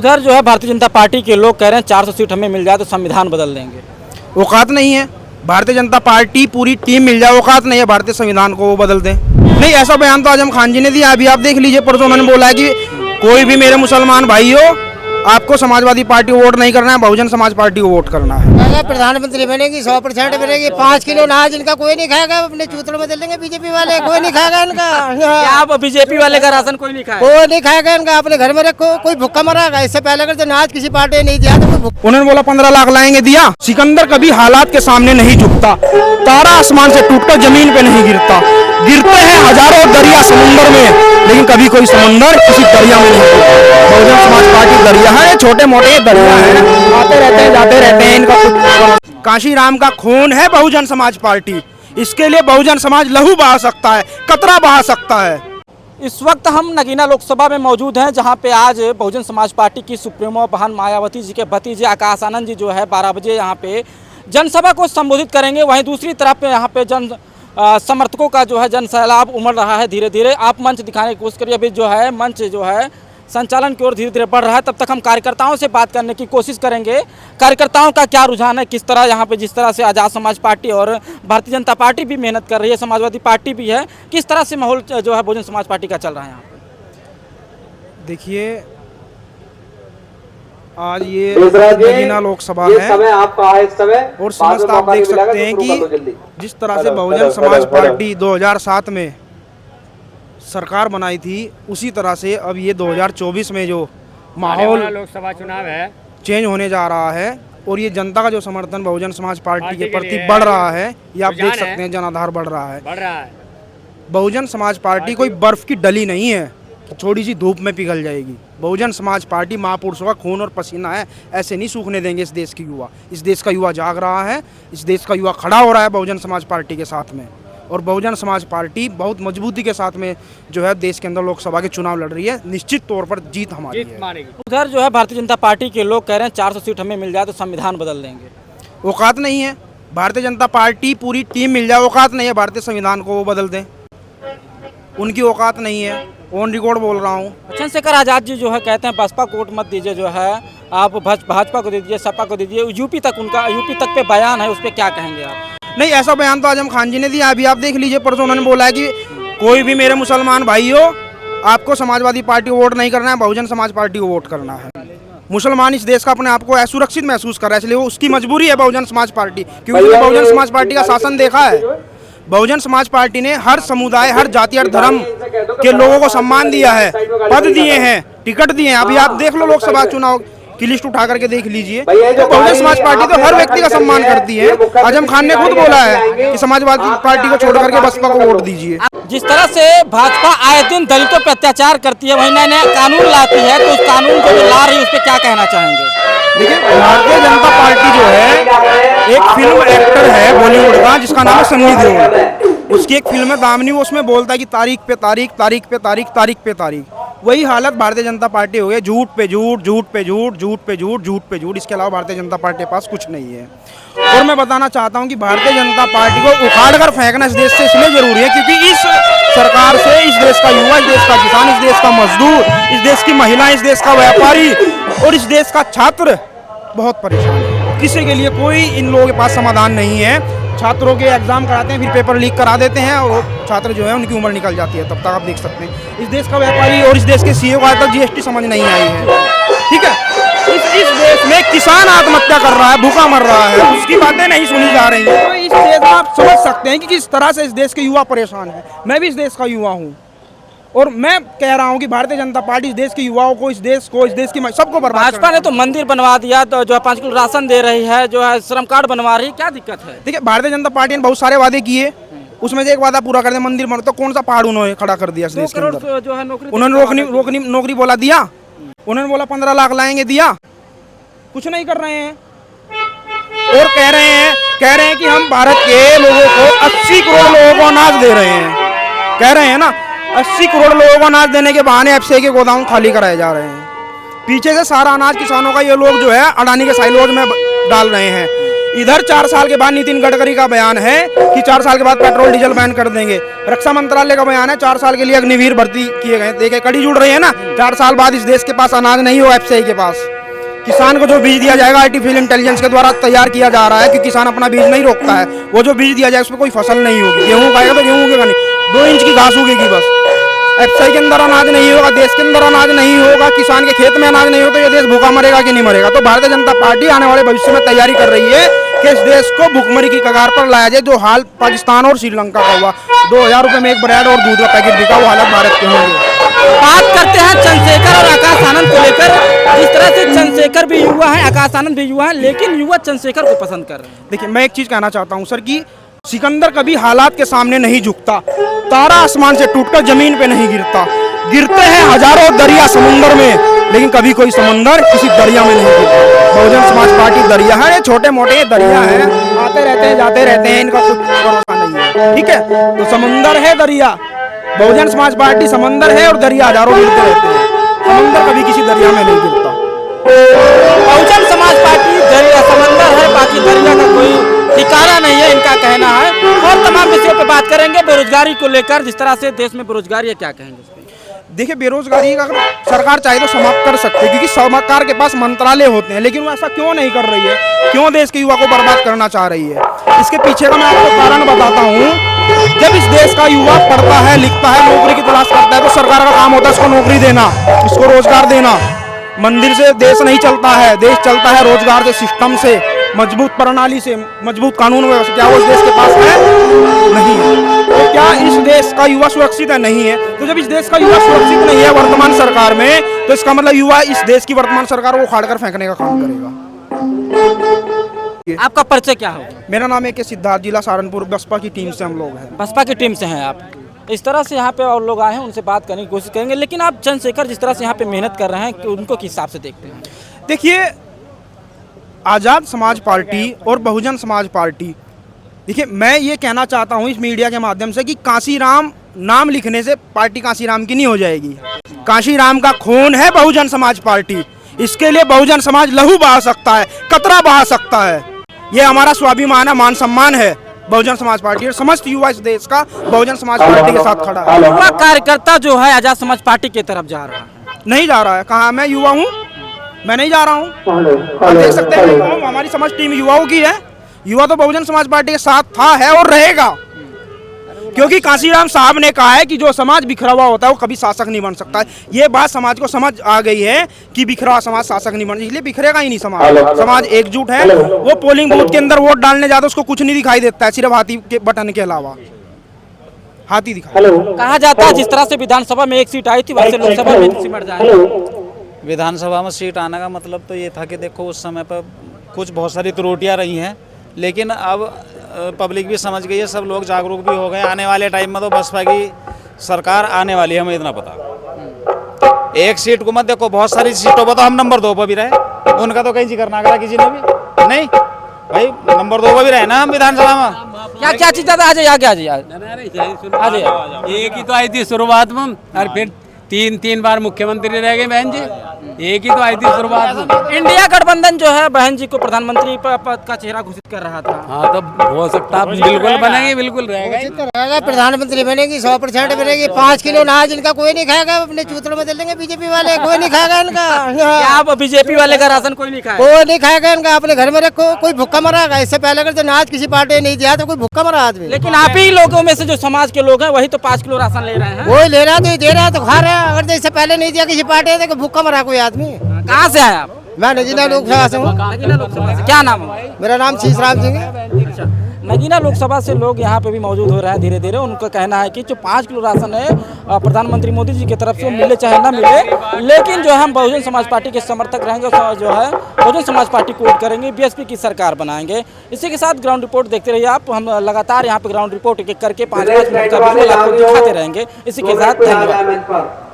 उधर जो है भारतीय जनता पार्टी के लोग कह रहे हैं 400 सीट हमें मिल जाए तो संविधान बदल देंगे। औकात नहीं है भारतीय जनता पार्टी पूरी टीम मिल जाए, औकात नहीं है भारतीय संविधान को वो बदल दें। नहीं, ऐसा बयान तो आजम खान जी ने दिया। अभी आप देख लीजिए, परसों उन्होंने बोला है कि कोई भी मेरे मुसलमान भाई हो, आपको समाजवादी पार्टी को वोट नहीं करना है, बहुजन समाज पार्टी को वोट करना है। अगर प्रधानमंत्री बनेगी 100% बनेगी। 5 किलो अनाज इनका कोई नहीं खाएगा, अपने चूतड़ में देंगे बीजेपी वाले, कोई नहीं खाएगा इनका। आप बीजेपी वाले का राशन कोई नहीं खाएगा? कोई नहीं खाएगा इनका, अपने घर में रखो, कोई भूखा मरेगा। इससे पहले अगर अनाज किसी पार्टी ने नहीं दिया तो उन्होंने बोला 15 लाख लाएंगे, दिया। सिकंदर कभी हालात के सामने नहीं झुकता, तारा आसमान से टूटकर जमीन पे नहीं गिरता। गिरते हैं हजारों दरिया समुंदर में, लेकिन कभी कोई समुंदर किसी दरिया में नहीं गिरता। बहुजन समाज पार्टी दरिया है, छोटे मोटे दरिया है, आते रहते हैं जाते रहते हैं। इनका काशी राम का खून है बहुजन समाज पार्टी। इसके लिए बहुजन समाज लहू बहा सकता है, कतरा बहा सकता है। इस वक्त हम नगीना लोकसभा में मौजूद हैं, जहां पे आज बहुजन समाज पार्टी की सुप्रीमो बहन मायावती जी के भतीजे आकाश आनंद जी जो है 12 बजे यहां पे जनसभा को संबोधित करेंगे। वहीं दूसरी तरफ यहां पे समर्थकों का जो है जन सैलाब उमड़ रहा है। धीरे धीरे आप मंच दिखाने की कोशिश करिए। अभी जो है मंच जो है संचालन की ओर धीरे धीरे बढ़ रहा है। तब तक हम कार्यकर्ताओं से बात करने की कोशिश करेंगे। कार्यकर्ताओं का क्या रुझान है, किस तरह यहाँ पे जिस तरह से आज़ाद समाज पार्टी और भारतीय जनता पार्टी भी मेहनत कर रही है, समाजवादी पार्टी भी है, किस तरह से माहौल जो है बहुजन समाज पार्टी का चल रहा है यहाँ पे? देखिए, आज ये नगीना लोकसभा है और समस्त आप देख सकते हैं कि जिस तरह से बहुजन समाज पार्टी 2007 में सरकार बनाई थी, उसी तरह से अब ये 2024 में जो माहौल लोकसभा चुनाव है चेंज होने जा रहा है और ये जनता का जो समर्थन बहुजन समाज पार्टी के प्रति बढ़ रहा है, ये आप देख सकते हैं, जनाधार बढ़ रहा है। बहुजन समाज पार्टी कोई बर्फ की डली नहीं है कि छोटी सी धूप में पिघल जाएगी। बहुजन समाज पार्टी महापुरुषों का खून और पसीना है, ऐसे नहीं सूखने देंगे इस देश की युवा। इस देश का युवा जाग रहा है, इस देश का युवा खड़ा हो रहा है बहुजन समाज पार्टी के साथ में, और बहुजन समाज पार्टी बहुत मजबूती के साथ में जो है देश के अंदर लोकसभा के चुनाव लड़ रही है। निश्चित तौर पर जीत हमारी है। उधर जो है भारतीय जनता पार्टी के लोग कह रहे हैं 400 सीट हमें मिल जाए तो संविधान बदल देंगे। औकात नहीं है भारतीय जनता पार्टी पूरी टीम मिल जाए, औकात नहीं है भारतीय संविधान को वो बदल दें। उनकी औकात नहीं है, ऑन रिकॉर्ड बोल रहा हूँ। चंद्रशेखर आजाद जी जो है कहते हैं बसपा को वोट मत दीजिए, जो है आप भाजपा को दे दीजिए, सपा को दे दीजिए। यूपी तक पे बयान है, उस पर क्या कहेंगे आप? नहीं, ऐसा बयान तो आजम खान जी ने दिया। अभी आप देख लीजिए, परसों उन्होंने बोला है कि कोई भी मेरे मुसलमान भाई हो, आपको समाजवादी पार्टी को वोट नहीं करना है, बहुजन समाज पार्टी को वोट करना है। मुसलमान इस देश का अपने आप को असुरक्षित महसूस कर रहा है, इसलिए वो उसकी मजबूरी है बहुजन समाज पार्टी, क्योंकि बहुजन समाज पार्टी का शासन देखा है। बहुजन समाज पार्टी ने हर समुदाय, हर जाति, हर धर्म के लोगों को सम्मान दिया है, पद दिए हैं, टिकट दिए हैं। अभी आप देख लो लोकसभा चुनाव की लिस्ट उठा करके देख लीजिए, तो बहुजन समाज पार्टी तो हर व्यक्ति का सम्मान करती है। आजम खान ने खुद बोला है कि समाजवादी पार्टी को छोड़ करके बसपा को वोट दीजिए। जिस तरह से भाजपा आए दिन दलितों पर अत्याचार करती है, वही नए नए कानून लाती है, तो उस कानून को जो ला रही है उस पर क्या कहना चाहेंगे? देखिए, भारतीय जनता पार्टी जो है एक फिल्म एक्टर है बॉलीवुड का, जिसका नाम है सन्नी देओल। उसकी एक फिल्म है दामिनी, वो उसमें बोलता है कि तारीख पे तारीख, तारीख पे तारीख, तारीख पे तारीख। वही हालत भारतीय जनता पार्टी हो गई, झूठ पे झूठ, झूठ पे झूठ, झूठ पे झूठ, झूठ पे झूठ। इसके अलावा भारतीय जनता पार्टी के पास कुछ नहीं है। और मैं बताना चाहता हूं कि भारतीय जनता पार्टी को उखाड़ कर फेंकना इस देश से इसलिए जरूरी है क्योंकि इस सरकार से इस देश का युवा, इस देश का किसान, इस देश का मजदूर, इस देश की महिला, इस देश का व्यापारी और इस देश का छात्र बहुत परेशान है। किसी के लिए कोई इन लोगों के पास समाधान नहीं है। छात्रों के एग्जाम कराते हैं, फिर पेपर लीक करा देते हैं और छात्र जो है उनकी उम्र निकल जाती है। तब तक आप देख सकते हैं इस देश का व्यापारी और इस देश के सीईओ को आज तक जीएसटी समझ नहीं आई है। ठीक है, इस देश में किसान आत्महत्या कर रहा है, भूखा मर रहा है, उसकी बातें नहीं सुनी जा रही हैं। तो इस देश में आप समझ सकते हैं कि किस तरह से इस देश के युवा परेशान है। मैं भी इस देश का युवा हूँ और मैं कह रहा हूं कि भारतीय जनता पार्टी इस देश के युवाओं को, इस देश की सबको बर्बाद। भाजपा ने तो मंदिर बनवा दिया, तो जो है 5 किलो राशन दे रही है, जो है श्रम कार्ड बनवा रही है, क्या दिक्कत है? देखिए, भारतीय जनता पार्टी ने बहुत सारे वादे किए, उसमें से एक वादा पूरा कर दिया, मंदिर बन। तो कौन सा पहाड़ उन्होंने खड़ा कर दिया इस देश के अंदर? जो है उन्होंने नौकरी बोला दिया, उन्होंने बोला 15 लाख लाएंगे, दिया। कुछ नहीं कर रहे हैं और कह रहे हैं कि हम भारत के लोगों को 80 करोड़ लोगों को अनाज दे रहे हैं। कह रहे हैं ना, 80 करोड़ लोगों को अनाज देने के बहाने एफसीआई के गोदाम खाली कराए जा रहे हैं। पीछे से सारा अनाज किसानों का ये लोग जो है अडानी के साइलोज में डाल रहे हैं। इधर 4 साल के बाद नितिन गडकरी का बयान है कि 4 साल के बाद पेट्रोल डीजल बैन कर देंगे। रक्षा मंत्रालय का बयान है 4 साल के लिए अग्निवीर भर्ती किए गए। देखिए कड़ी जुड़ रही है ना। 4 साल बाद इस देश के पास अनाज नहीं हो एफसीआई के पास। किसान को जो बीज दिया जाएगा आर्टिफिशियल इंटेलिजेंस के द्वारा तैयार किया जा रहा है कि किसान अपना बीज नहीं रोकता है। वो जो बीज दिया जाए उसमें कोई फसल नहीं होगी। गेहूँ उगाएगा तो गेहूँ उगेगा नहीं, 2 इंच की घास उगेगी बस। एफसीआई के अंदर अनाज नहीं होगा, देश के अंदर अनाज नहीं होगा, किसान के खेत में अनाज नहीं हो तो ये देश भूखा मरेगा कि नहीं मरेगा। तो भारतीय जनता पार्टी आने वाले भविष्य में तैयारी कर रही है कि इस देश को भूखमरी की कगार पर लाया जाए। जो हाल पाकिस्तान और श्रीलंका का हुआ, 2000 रुपये में एक ब्रेड और दूध का पैकेट बिका, वो हालत भारत के होंगे। बात करते हैं चंद्रशेखर और आकाश आनंद को लेकर। जिस तरह से चंद्रशेखर भी युवा है, आकाश आनंद भी युवा है, लेकिन युवा चंद्रशेखर को पसंद कर रहे हैं। देखिए मैं एक चीज कहना चाहता हूँ सर कि सिकंदर कभी हालात के सामने नहीं झुकता। तारा आसमान से टूटकर जमीन पे नहीं गिरता। गिरते हैं हजारों दरिया समुंदर में, लेकिन कभी कोई समुंदर किसी दरिया में नहीं गिरता। बहुजन समाज पार्टी दरिया है, ये छोटे मोटे दरिया हैं, आते रहते हैं जाते रहते हैं, इनका कुछ भरोसा नहीं है। ठीक है, तो समुंदर है दरिया, बहुजन समाज पार्टी समंदर है और दरिया हजारों गिरते रहते हैं। समंदर कभी किसी दरिया में नहीं गिरता। बहुजन समाज पार्टी दरिया समंदर है, बाकी दरिया का कोई ठिकाना नहीं है, इनका कहना है। और तमाम विषयों पे बात करेंगे। बेरोजगारी को लेकर जिस तरह से देश में बेरोजगारी है, क्या कहेंगे? देखिए बेरोजगारी का अगर सरकार चाहे तो समाप्त कर सकती है, क्योंकि सरकार के पास मंत्रालय होते हैं, लेकिन वो ऐसा क्यों नहीं कर रही है? क्यों देश के युवा को बर्बाद करना चाह रही है? इसके पीछे का मैं आपको कारण बताता हूँ। जब इस देश का युवा पढ़ता है, लिखता है, नौकरी की तलाश करता है, तो सरकार का काम होता है इसको नौकरी देना, इसको रोजगार देना। मंदिर से देश नहीं चलता है, देश चलता है रोजगार से, सिस्टम से, मजबूत प्रणाली से, मजबूत कानून व्यवस्था। क्या वो इस देश के पास है? नहीं है। तो क्या इस देश का युवा सुरक्षित है? नहीं है। तो जब इस देश का युवा सुरक्षित नहीं है वर्तमान सरकार में, तो इसका मतलब युवा इस देश की वर्तमान सरकार को उखाड़ कर फेंकने का काम करेगा। आपका परिचय क्या हो? मेरा नाम है सिद्धार्थ, जिला सहारनपुर, बसपा की टीम से हम लोग हैं। बसपा की टीम से हैं आप। इस तरह से यहाँ पे और लोग आए हैं, उनसे बात करने की कोशिश करेंगे। लेकिन आप चंद्रशेखर जिस तरह से यहाँ पे मेहनत कर रहे हैं, कि उनको किस हिसाब से देखते हैं? देखिए आज़ाद समाज पार्टी और बहुजन समाज पार्टी, देखिए मैं ये कहना चाहता हूँ इस मीडिया के माध्यम से कि कांशीराम नाम लिखने से पार्टी कांशीराम की नहीं हो जाएगी। कांशीराम का खून है बहुजन समाज पार्टी। इसके लिए बहुजन समाज लहू बहा सकता है, कतरा बहा सकता है। ये हमारा स्वाभिमान है, मान सम्मान है। बहुजन समाज पार्टी और समस्त युवा इस देश का बहुजन समाज पार्टी के साथ खड़ा है। युवा कार्यकर्ता जो है आजाद समाज पार्टी की तरफ जा रहा है। नहीं जा रहा है। कहाँ? मैं युवा हूँ, मैं नहीं जा रहा हूँ। आप देख सकते हैं हमारी समाज टीम युवाओं की है। युवा तो बहुजन समाज पार्टी के साथ था, है और रहेगा, क्योंकि कांशीराम साहब ने कहा है कि जो समाज बिखरा हुआ होता है वो कभी शासक नहीं बन सकता है। ये बात समाज को समझ आ गई है कि बिखरा हुआ समाज शासक नहीं बन, इसलिए बिखरेगा ही नहीं समाज। समाज एकजुट है। वो पोलिंग बूथ के अंदर वोट डालने जाता है, उसको कुछ नहीं दिखाई देता है, सिर्फ हाथी के बटन के अलावा हाथी दिखाई। कहा जाता है जिस तरह से विधानसभा में एक सीट आई थी, वैसे लोकसभा में सिमट जाएगी। विधानसभा में सीट आने का मतलब तो ये था कि देखो उस समय पर कुछ बहुत सारी त्रुटियां रही हैं, लेकिन अब पब्लिक भी समझ गई है, सब लोग जागरूक भी हो गए। आने वाले टाइम में तो बसपा की सरकार आने वाली है, हमें इतना पता। एक सीट को मत देखो, बहुत सारी सीटों पर तो हम नंबर 2 पर भी रहे, उनका तो कहीं जिक्र ना करा किसी ने भी। नहीं भाई, नंबर 2 पर भी रहे ना हम विधानसभा में। क्या क्या चीज था? आगे आगे आगे एक ही तो आई थी शुरुआत में, और फिर 3 बार मुख्यमंत्री रह गए बहन जी। एक ही तो आई थी शुरुआत में। इंडिया गठबंधन जो है बहन जी को प्रधानमंत्री पद का चेहरा घोषित कर रहा था। हाँ तो हो सकता है, बिल्कुल बनेगी, बिल्कुल रहेगा। प्रधानमंत्री बनेगी, 100% बनेगी। 5 किलो अनाज इनका कोई नहीं खाएगा, अपने चूतरों में दे देंगे बीजेपी वाले, कोई नहीं खाएगा इनका। क्या बीजेपी वाले का राशन कोई नहीं खाएगा? कोई नहीं खाएगा इनका, अपने घर में रखो, कोई भूखा मरागा। इससे पहले अगर अनाज किसी पार्टी ने नहीं दिया तो कोई भूखा मरा आदमी। लेकिन आप ही लोगों में से जो समाज के लोग हैं वही तो 5 किलो राशन ले रहे हैं। कोई ले रहा तो दे रहा तो खा रहा है। अगर इससे पहले नहीं दिया किसी पार्टी ने तो भूखा मरा कोई आदमी। कहाँ से आए आप? मैं नगीना लोकसभा से हूँ। नगीना लोकसभा से। क्या नाम है? मेरा नाम शीशराम सिंह है। नगीना लोकसभा से लोग यहाँ पे भी मौजूद हो रहे हैं धीरे धीरे। उनका कहना है कि जो 5 किलो राशन है प्रधानमंत्री मोदी जी की तरफ से मिले चाहे ना मिले, लेकिन जो हम बहुजन समाज पार्टी के समर्थक रहेंगे, जो है बहुजन समाज पार्टी को वोट करेंगे, बीएसपी की सरकार बनाएंगे। इसी के साथ ग्राउंड रिपोर्ट देखते रहिए आप। हम लगातार यहाँ पे ग्राउंड रिपोर्ट एक एक करके 5-5 मिनट का वीडियो आपको दिखाते रहेंगे। इसी के साथ धन्यवाद।